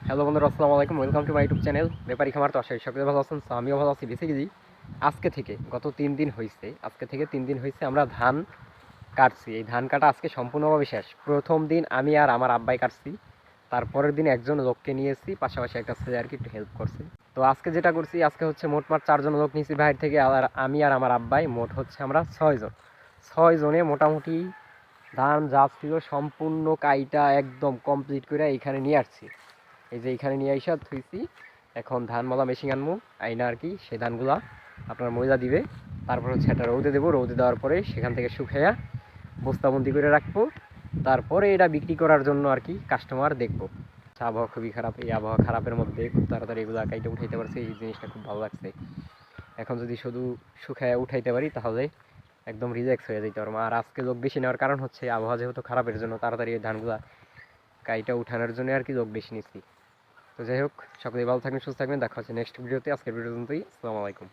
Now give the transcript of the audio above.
Hello বন্ধুরা, আসসালামু আলাইকুম। Welcome to my YouTube channel ব্যাপারী খামার। তো আশাই সকলে ভালো আছেন। তো আমিও ভালো আছি। বেসিক্যালি আজকে থেকে গত 3 দিন হয়েছে, আমরা ধান কাটছি। এই ধান কাটা আজকে সম্পূর্ণভাবে শেষ। প্রথম দিন আমি আর আমার আব্বাই কাটছি, তারপরের দিন একজন লোককে নিয়েছি, পাশাপাশি একটা ছেলে আর কি একটু হেল্প করছে। তো আজকে যেটা করছি, আজকে হচ্ছে মোটমাট 4জন লোক নিয়েছি বাইরে থেকে, আর আমি আর আমার আব্বাই মোট হচ্ছে আমরা 6জন। 6জনে মোটামুটি ধান যা ছিল সম্পূর্ণ কাইটা একদম কমপ্লিট করে এইখানে নিয়ে আসছি। এই যে এইখানে নিয়ে আইসা থুইছি। এখন ধান মলা মেশিন আনবো, আইনা আর কি সেই ধানগুলা আপনার ময়দা দিবে। তারপর হচ্ছে এটা রৌদে দেবো, রৌদে দেওয়ার পরে সেখান থেকে শুকাইয়া বস্তাবন্দি করে রাখবো। তারপরে এটা বিক্রি করার জন্য আর কি কাস্টমার দেখবো। আবহাওয়া খুবই খারাপ, এই আবহাওয়া খারাপের মধ্যে খুব তাড়াতাড়ি এগুলো কাইটা উঠাইতে পারছে, এই জিনিসটা খুব ভালো লাগছে। এখন যদি শুধু শুকাইয়া উঠাইতে পারি তাহলে একদম রিল্যাক্স হয়ে যেতে পারবো। আর আজকে লোক বেশি নেওয়ার কারণ হচ্ছে আবহাওয়া যেহেতু খারাপের জন্য তাড়াতাড়ি এই ধানগুলা কাইটা উঠানোর জন্য আর কি লোক বেশি নিচ্ছি। তো যাই হোক, সকলেই ভালো থাকবেন, সুস্থ থাকবেন। দেখা হচ্ছে নেক্সট ভিডিওতে। আজকের ভিডিও পর্যন্তই। আসসালামু আলাইকুম।